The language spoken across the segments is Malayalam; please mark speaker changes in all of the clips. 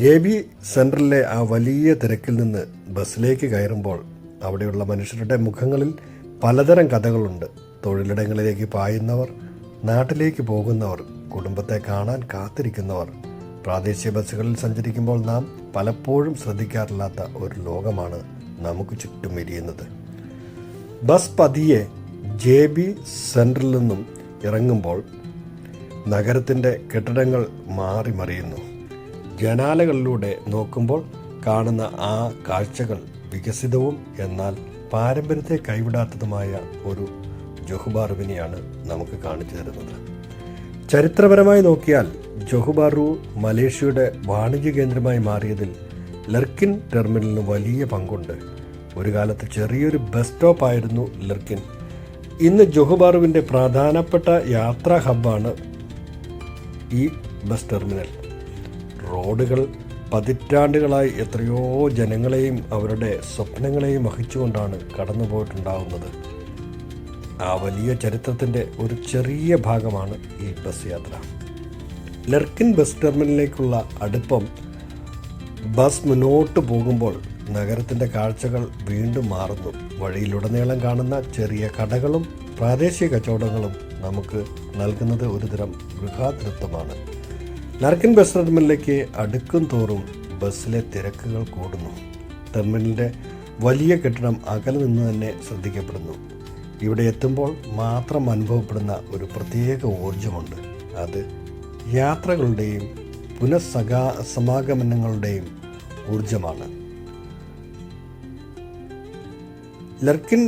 Speaker 1: JB സെൻട്രലിലെ ആ വലിയ തിരക്കിൽ നിന്ന് ബസ്സിലേക്ക് കയറുമ്പോൾ അവിടെയുള്ള മനുഷ്യരുടെ മുഖങ്ങളിൽ പലതരം കഥകളുണ്ട്. തൊഴിലിടങ്ങളിലേക്ക് പായുന്നവർ, നാട്ടിലേക്ക് പോകുന്നവർ, കുടുംബത്തെ കാണാൻ കാത്തിരിക്കുന്നവർ. പ്രാദേശിക ബസ്സുകളിൽ സഞ്ചരിക്കുമ്പോൾ നാം പലപ്പോഴും ശ്രദ്ധിക്കാറില്ലാത്ത ഒരു ലോകമാണ് നമുക്ക് ചുറ്റും വിരിയുന്നത്. ബസ് പതിയെ JB സെൻട്രലിൽ നിന്നും ഇറങ്ങുമ്പോൾ നഗരത്തിൻ്റെ കെട്ടിടങ്ങൾ മാറി മറിയുന്നു. ജനാലകളിലൂടെ നോക്കുമ്പോൾ കാണുന്ന ആ കാഴ്ചകൾ വികസിതവും എന്നാൽ പാരമ്പര്യത്തെ കൈവിടാത്തതുമായ ഒരു ജോഹർ ബാറുവിനെയാണ് നമുക്ക് കാണിച്ചു തരുന്നത്. ചരിത്രപരമായി നോക്കിയാൽ ജോഹർ ബാറു മലേഷ്യയുടെ വാണിജ്യ കേന്ദ്രമായി മാറിയതിൽ ലർക്കിൻ ടെർമിനലിന് വലിയ പങ്കുണ്ട്. ഒരു കാലത്ത് ചെറിയൊരു ബസ് സ്റ്റോപ്പായിരുന്നു ലർക്കിൻ. ഇന്ന് ജോഹർ ബാറുവിൻ്റെ പ്രധാനപ്പെട്ട യാത്രാ ഹബ്ബാണ് ഈ ബസ് ടെർമിനൽ. റോഡുകൾ പതിറ്റാണ്ടുകളായി എത്രയോ ജനങ്ങളെയും അവരുടെ സ്വപ്നങ്ങളെയും വഹിച്ചുകൊണ്ടാണ് കടന്നുപോയിട്ടുണ്ടാവുന്നത്. ആ വലിയ ചരിത്രത്തിൻ്റെ ഒരു ചെറിയ ഭാഗമാണ് ഈ ബസ് യാത്ര. ലർക്കിൻ ബസ് ടെർമിനലിലേക്കുള്ള അടുപ്പം ബസ് മുന്നോട്ട് പോകുമ്പോൾ നഗരത്തിൻ്റെ കാഴ്ചകൾ വീണ്ടും മാറുന്നു. വഴിയിലുടനീളം കാണുന്ന ചെറിയ കടകളും പ്രാദേശിക കച്ചവടങ്ങളും നമുക്ക് നൽകുന്നത് ഒരുതരം ഗൃഹാതൃത്വമാണ്. ലർക്കിൻ ബസ് ടെർമിനലിലേക്ക് അടുക്കും തോറും ബസ്സിലെ തിരക്കുകൾ കൂടുന്നു. ടെർമിനലിൻ്റെ വലിയ കെട്ടിടം അകലെ നിന്ന് തന്നെ ശ്രദ്ധിക്കപ്പെടുന്നു. ഇവിടെ എത്തുമ്പോൾ മാത്രം അനുഭവപ്പെടുന്ന ഒരു പ്രത്യേക ഊർജമുണ്ട്. അത് യാത്രകളുടെയും സമാഗമനങ്ങളുടെയും ഊർജമാണ്. ലർക്കിൻ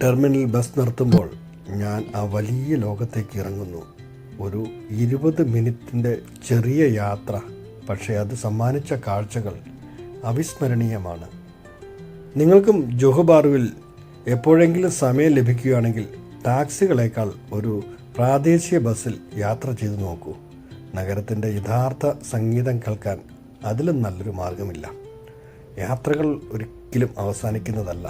Speaker 1: ടെർമിനൽ ബസ് നിർത്തുമ്പോൾ ഞാൻ ആ വലിയ ലോകത്തേക്ക് ഇറങ്ങുന്നു. ഒരു 20 മിനിറ്റിൻ്റെ ചെറിയ യാത്ര, പക്ഷേ അത് സമ്മാനിച്ച കാഴ്ചകൾ അവിസ്മരണീയമാണ്. നിങ്ങൾക്കും ജോഹർ ബാറുവിൽ എപ്പോഴെങ്കിലും സമയം ലഭിക്കുകയാണെങ്കിൽ ടാക്സികളേക്കാൾ ഒരു പ്രാദേശിക ബസ്സിൽ യാത്ര ചെയ്തു നോക്കൂ. നഗരത്തിൻ്റെ യഥാർത്ഥ സംഗീതം കേൾക്കാൻ അതിലും നല്ലൊരു മാർഗമില്ല. യാത്രകൾ ഒരിക്കലും അവസാനിക്കുന്നതല്ല.